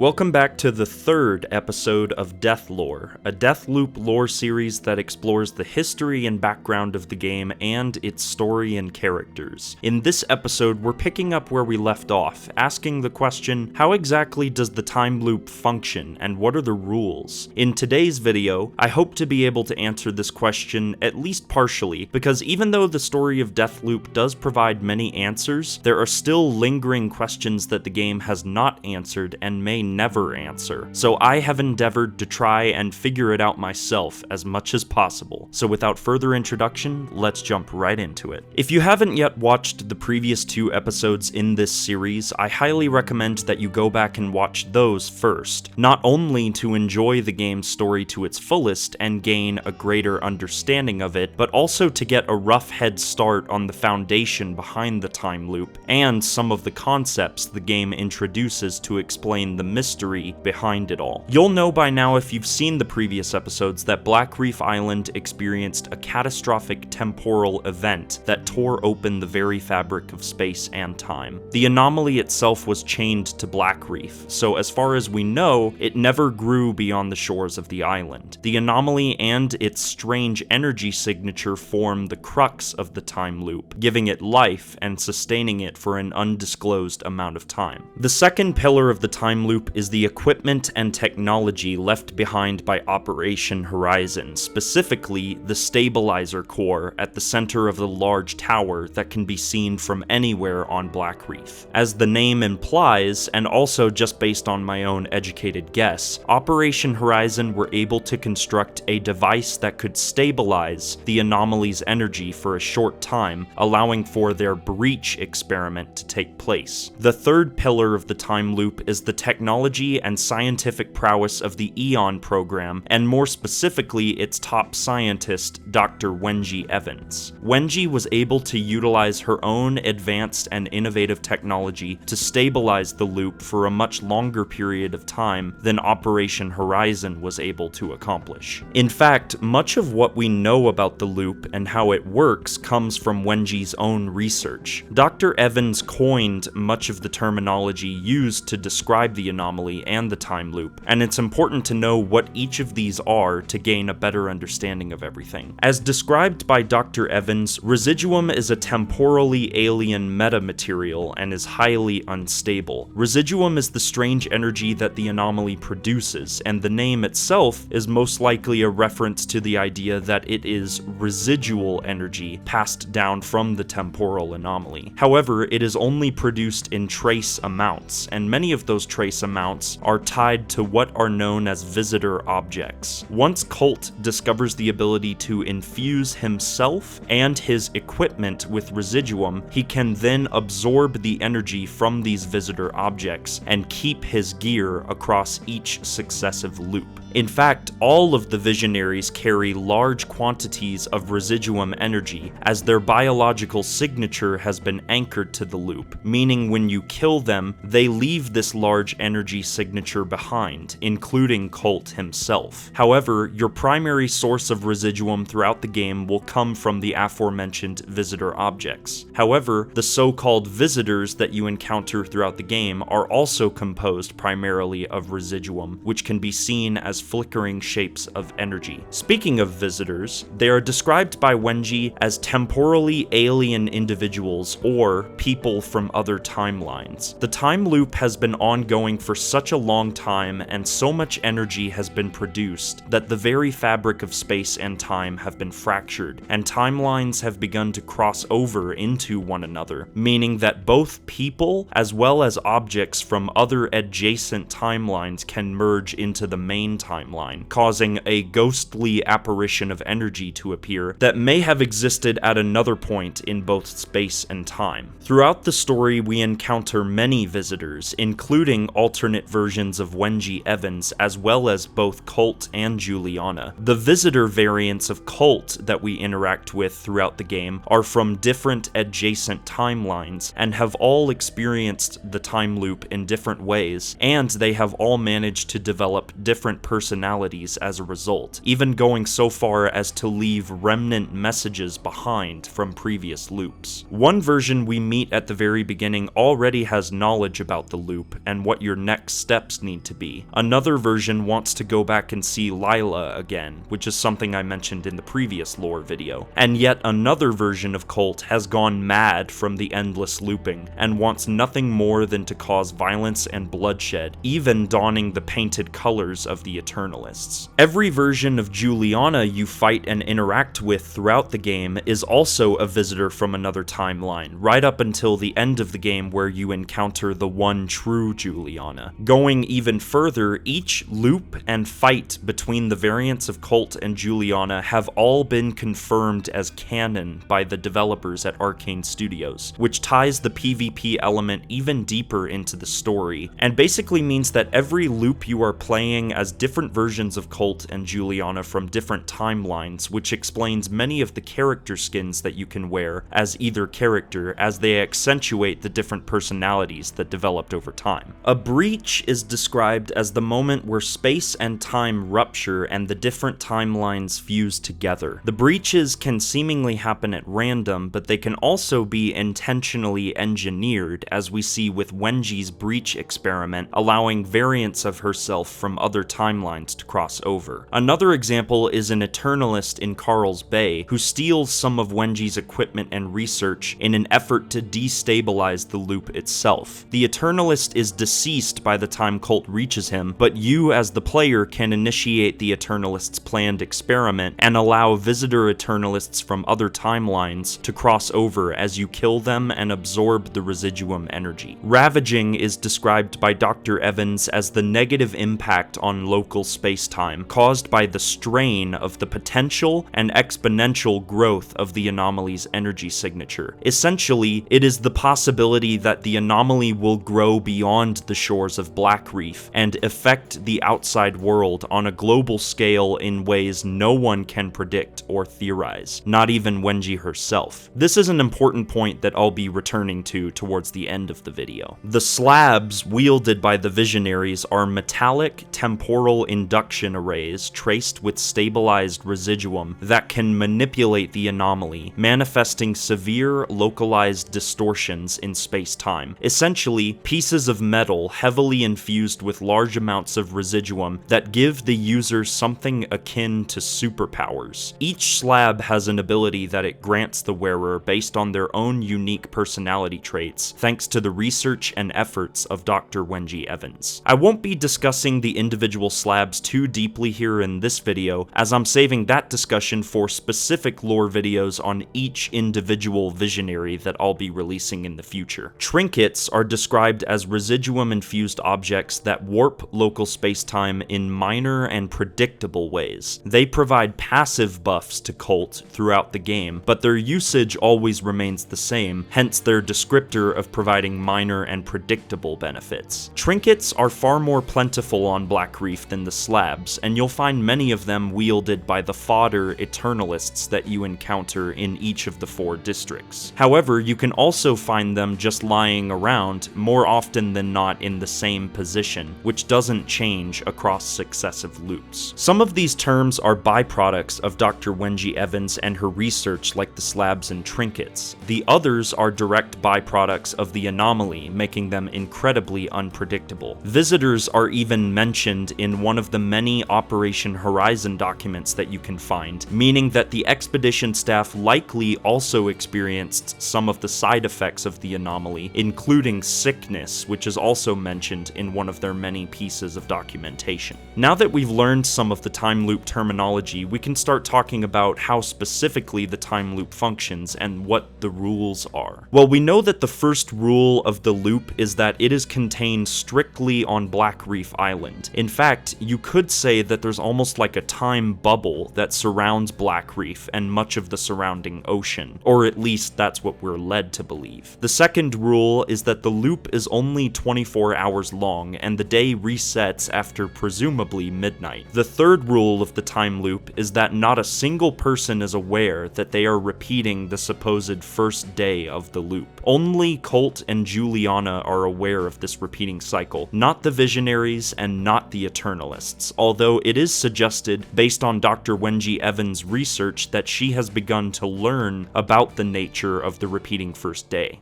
Welcome back to the third episode of Deathlore, a Deathloop lore series that explores the history and background of the game and its story and characters. In this episode, we're picking up where we left off, asking the question, how exactly does the time loop function and what are the rules? In today's video, I hope to be able to answer this question at least partially, because even though the story of Deathloop does provide many answers, there are still lingering questions that the game has not answered and may never answer. So I have endeavored to try and figure it out myself as much as possible. So without further introduction, let's jump right into it. If you haven't yet watched the previous two episodes in this series, I highly recommend that you go back and watch those first, not only to enjoy the game's story to its fullest and gain a greater understanding of it, but also to get a rough head start on the foundation behind the time loop and some of the concepts the game introduces to explain the mystery behind it all. You'll know by now if you've seen the previous episodes that Black Reef Island experienced a catastrophic temporal event that tore open the very fabric of space and time. The anomaly itself was chained to Black Reef, so as far as we know, it never grew beyond the shores of the island. The anomaly and its strange energy signature form the crux of the time loop, giving it life and sustaining it for an undisclosed amount of time. The second pillar of the time loop is the equipment and technology left behind by Operation Horizon, specifically the stabilizer core at the center of the large tower that can be seen from anywhere on Black Reef. As the name implies, and also just based on my own educated guess, Operation Horizon were able to construct a device that could stabilize the anomaly's energy for a short time, allowing for their breach experiment to take place. The third pillar of the time loop is the technology and scientific prowess of the Eon program, and more specifically its top scientist, Dr. Wenji Evans. Wenji was able to utilize her own advanced and innovative technology to stabilize the loop for a much longer period of time than Operation Horizon was able to accomplish. In fact, much of what we know about the loop and how it works comes from Wenji's own research. Dr. Evans coined much of the terminology used to describe the anomaly and the time loop, and it's important to know what each of these are to gain a better understanding of everything. As described by Dr. Evans, residuum is a temporally alien metamaterial and is highly unstable. Residuum is the strange energy that the anomaly produces, and the name itself is most likely a reference to the idea that it is residual energy passed down from the temporal anomaly. However, it is only produced in trace amounts, and many of those trace amounts are tied to what are known as visitor objects. Once Colt discovers the ability to infuse himself and his equipment with residuum, he can then absorb the energy from these visitor objects and keep his gear across each successive loop. In fact, all of the visionaries carry large quantities of residuum energy, as their biological signature has been anchored to the loop, meaning when you kill them, they leave this large energy signature behind, including Colt himself. However, your primary source of residuum throughout the game will come from the aforementioned visitor objects. However, the so-called visitors that you encounter throughout the game are also composed primarily of residuum, which can be seen as flickering shapes of energy. Speaking of visitors, they are described by Wenji as temporally alien individuals or people from other timelines. The time loop has been ongoing for such a long time, and so much energy has been produced that the very fabric of space and time have been fractured, and timelines have begun to cross over into one another, meaning that both people as well as objects from other adjacent timelines can merge into the main timeline, causing a ghostly apparition of energy to appear that may have existed at another point in both space and time. Throughout the story, we encounter many visitors, including alternate versions of Wenji Evans, as well as both Colt and Juliana. The visitor variants of Colt that we interact with throughout the game are from different adjacent timelines, and have all experienced the time loop in different ways, and they have all managed to develop different personalities as a result, even going so far as to leave remnant messages behind from previous loops. One version we meet at the very beginning already has knowledge about the loop and what your next next steps need to be. Another version wants to go back and see Lila again, which is something I mentioned in the previous lore video. And yet another version of Colt has gone mad from the endless looping, and wants nothing more than to cause violence and bloodshed, even donning the painted colors of the Eternalists. Every version of Juliana you fight and interact with throughout the game is also a visitor from another timeline, right up until the end of the game where you encounter the one true Juliana. Going even further, each loop and fight between the variants of Colt and Juliana have all been confirmed as canon by the developers at Arcane Studios, which ties the PvP element even deeper into the story, and basically means that every loop you are playing as different versions of Colt and Juliana from different timelines, which explains many of the character skins that you can wear as either character, as they accentuate the different personalities that developed over time. A breach is described as the moment where space and time rupture and the different timelines fuse together. The breaches can seemingly happen at random, but they can also be intentionally engineered, as we see with Wenji's breach experiment, allowing variants of herself from other timelines to cross over. Another example is an Eternalist in Carl's Bay, who steals some of Wenji's equipment and research in an effort to destabilize the loop itself. The Eternalist is deceased by the time Colt reaches him, but you as the player can initiate the Eternalist's planned experiment and allow visitor Eternalists from other timelines to cross over as you kill them and absorb the residuum energy. Ravaging is described by Dr. Evans as the negative impact on local space-time caused by the strain of the potential and exponential growth of the anomaly's energy signature. Essentially, it is the possibility that the anomaly will grow beyond the shores of Black Reef and affect the outside world on a global scale in ways no one can predict or theorize, not even Wenji herself. This is an important point that I'll be returning to towards the end of the video. The slabs wielded by the Visionaries are metallic temporal induction arrays traced with stabilized residuum that can manipulate the anomaly, manifesting severe localized distortions in space-time. Essentially, pieces of metal heavily infused with large amounts of residuum that give the user something akin to superpowers. Each slab has an ability that it grants the wearer based on their own unique personality traits, thanks to the research and efforts of Dr. Wenji Evans. I won't be discussing the individual slabs too deeply here in this video, as I'm saving that discussion for specific lore videos on each individual visionary that I'll be releasing in the future. Trinkets are described as residuum-infused objects that warp local space-time in minor and predictable ways. They provide passive buffs to Colt throughout the game, but their usage always remains the same, hence their descriptor of providing minor and predictable benefits. Trinkets are far more plentiful on Black Reef than the slabs, and you'll find many of them wielded by the fodder Eternalists that you encounter in each of the 4 districts. However, you can also find them just lying around, more often than not in the same position, which doesn't change across successive loops. Some of these terms are byproducts of Dr. Wenji Evans and her research, like the slabs and trinkets. The others are direct byproducts of the anomaly, making them incredibly unpredictable. Visitors are even mentioned in one of the many Operation Horizon documents that you can find, meaning that the expedition staff likely also experienced some of the side effects of the anomaly, including sickness, which is also mentioned in one of their many pieces of documentation. Now that we've learned some of the time loop terminology, we can start talking about how specifically the time loop functions and what the rules are. Well, we know that the first rule of the loop is that it is contained strictly on Black Reef Island. In fact, you could say that there's almost like a time bubble that surrounds Black Reef and much of the surrounding ocean, or at least that's what we're led to believe. The second rule is that the loop is only 24 hours long and the day resets after presumably midnight. The third rule of the time loop is that not a single person is aware that they are repeating the supposed first day of the loop. Only Colt and Juliana are aware of this repeating cycle, not the Visionaries and not the Eternalists, although it is suggested based on Dr. Wenji Evans' research that she has begun to learn about the nature of the repeating first day.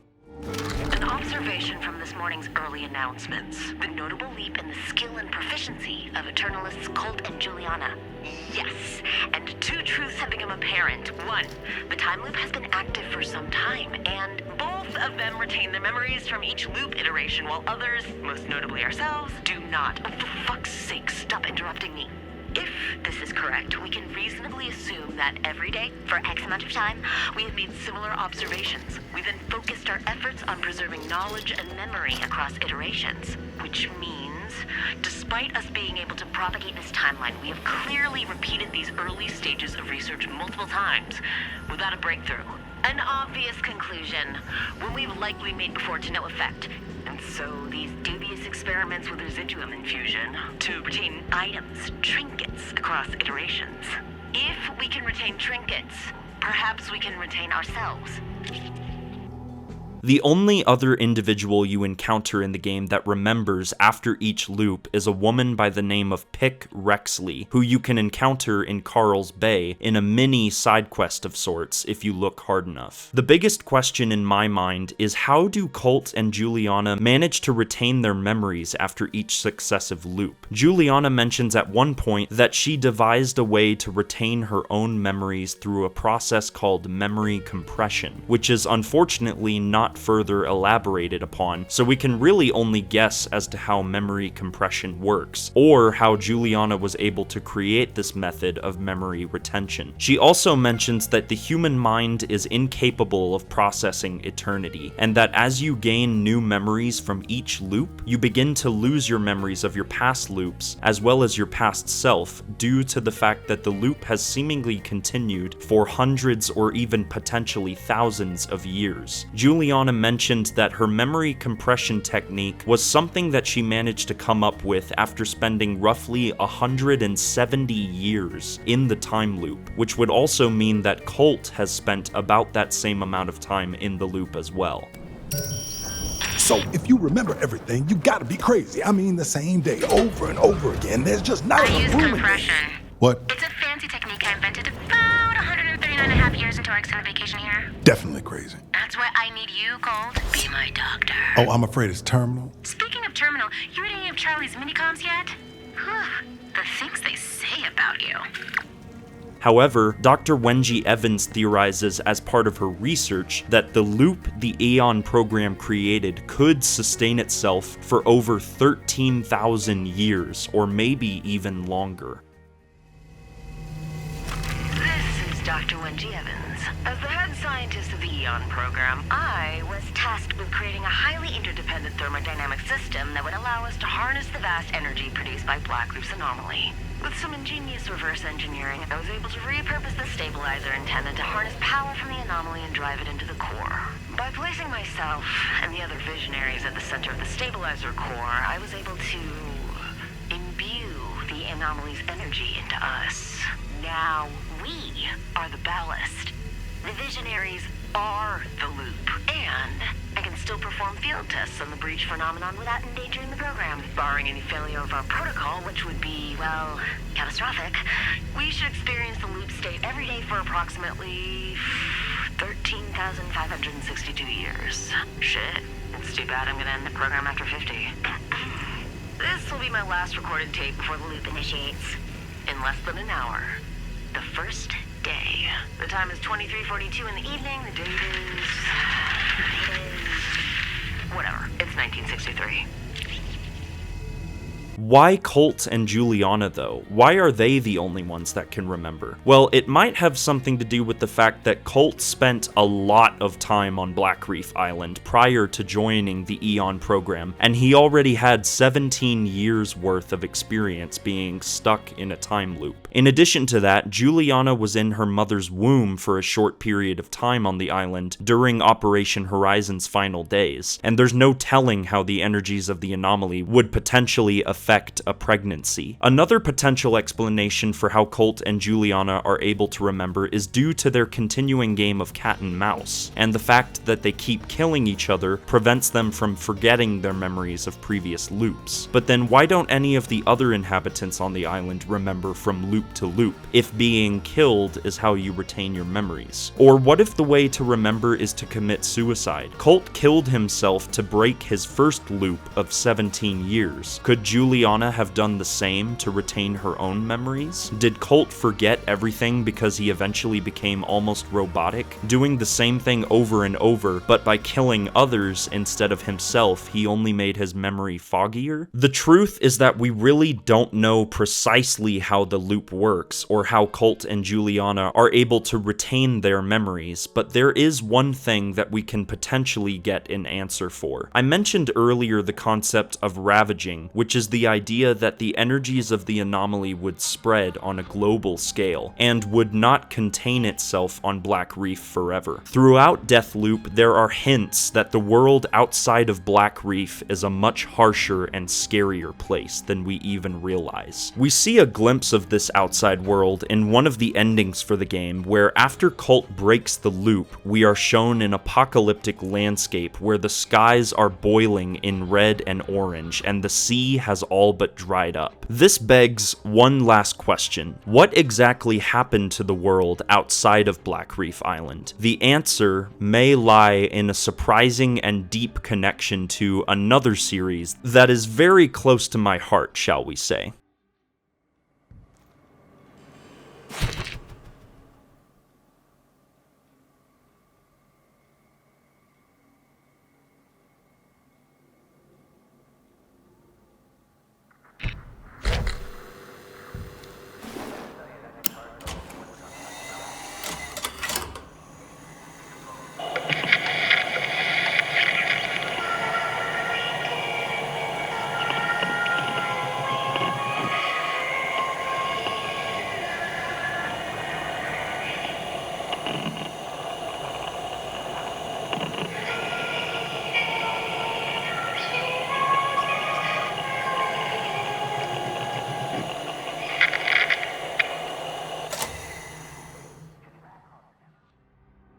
An observation from this morning's early announcements. The notable leap of Eternalists Colt and Juliana. Yes, and two truths have become apparent. One, the time loop has been active for some time, and both of them retain their memories from each loop iteration, while others, most notably ourselves, do not. Oh, for fuck's sake, stop interrupting me. If this is correct, we can reasonably assume that every day, for X amount of time, we have made similar observations. We then focused our efforts on preserving knowledge and memory across iterations, which means, despite us being able to propagate this timeline, we have clearly repeated these early stages of research multiple times, without a breakthrough. An obvious conclusion, one we've likely made before to no effect. And so these dubious experiments with residuum infusion to retain items, trinkets, across iterations. If we can retain trinkets, perhaps we can retain ourselves. The only other individual you encounter in the game that remembers after each loop is a woman by the name of Pick Rexley, who you can encounter in Carl's Bay in a mini side quest of sorts if you look hard enough. The biggest question in my mind is how do Colt and Juliana manage to retain their memories after each successive loop? Juliana mentions at one point that she devised a way to retain her own memories through a process called memory compression, which is unfortunately not further elaborated upon, so we can really only guess as to how memory compression works, or how Juliana was able to create this method of memory retention. She also mentions that the human mind is incapable of processing eternity, and that as you gain new memories from each loop, you begin to lose your memories of your past loops, as well as your past self, due to the fact that the loop has seemingly continued for hundreds or even potentially thousands of years. Juliana mentioned that her memory compression technique was something that she managed to come up with after spending roughly 170 years in the time loop, which would also mean that Colt has spent about that same amount of time in the loop as well. So if you remember everything, you gotta be crazy. I mean, the same day over and over again. There's just not enough room. I use compression. What? It's a fancy technique I invented about 139 and a half years into our extended vacation here. Definitely crazy. That's why I need you, Colt. Be my doctor. Oh, I'm afraid it's terminal. Speaking of terminal, you read any of Charlie's minicomms yet? The things they say about you. However, Dr. Wenji Evans theorizes as part of her research that the loop the Aeon program created could sustain itself for over 13,000 years, or maybe even longer. This is Dr. Wenji Evans. As the head scientist of the Aeon program, I was tasked with creating a highly interdependent thermodynamic system that would allow us to harness the vast energy produced by Blackloop's anomaly. With some ingenious reverse engineering, I was able to repurpose the stabilizer antenna to harness power from the anomaly and drive it into the core. By placing myself and the other visionaries at the center of the stabilizer core, I was able to imbue the anomaly's energy into us. Now we are the ballast. The visionaries are the loop, and I can still perform field tests on the breach phenomenon without endangering the program. Barring any failure of our protocol, which would be, well, catastrophic, we should experience the loop state every day for approximately 13,562 years. Shit, it's too bad I'm gonna end the program after 50. This will be my last recorded tape before the loop initiates. In less than an hour. The first day. The time is 23:42 in the evening. The date is... whatever. It's 1963. Why Colt and Juliana though? Why are they the only ones that can remember? Well, it might have something to do with the fact that Colt spent a lot of time on Black Reef Island prior to joining the Aeon program, and he already had 17 years worth of experience being stuck in a time loop. In addition to that, Juliana was in her mother's womb for a short period of time on the island during Operation Horizon's final days, and there's no telling how the energies of the anomaly would potentially affect a pregnancy. Another potential explanation for how Colt and Juliana are able to remember is due to their continuing game of cat and mouse, and the fact that they keep killing each other prevents them from forgetting their memories of previous loops. But then why don't any of the other inhabitants on the island remember from loop to loop, if being killed is how you retain your memories? Or what if the way to remember is to commit suicide? Colt killed himself to break his first loop of 17 years. Could Juliana Juliana have done the same to retain her own memories? Did Colt forget everything because he eventually became almost robotic, doing the same thing over and over, but by killing others instead of himself, he only made his memory foggier? The truth is that we really don't know precisely how the loop works, or how Colt and Juliana are able to retain their memories, but there is one thing that we can potentially get an answer for. I mentioned earlier the concept of ravaging, which is the idea that the energies of the anomaly would spread on a global scale, and would not contain itself on Black Reef forever. Throughout Deathloop, there are hints that the world outside of Black Reef is a much harsher and scarier place than we even realize. We see a glimpse of this outside world in one of the endings for the game, where after Colt breaks the loop, we are shown an apocalyptic landscape where the skies are boiling in red and orange, and the sea has all but dried up. This begs one last question. What exactly happened to the world outside of Black Reef Island? The answer may lie in a surprising and deep connection to another series that is very close to my heart, shall we say.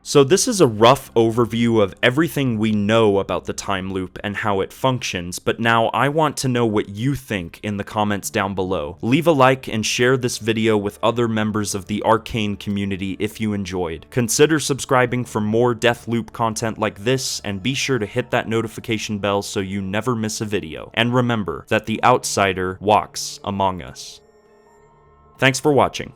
So this is a rough overview of everything we know about the time loop and how it functions, but now I want to know what you think in the comments down below. Leave a like and share this video with other members of the Arcane community if you enjoyed. Consider subscribing for more Deathloop content like this, and be sure to hit that notification bell so you never miss a video. And remember that the outsider walks among us. Thanks for watching.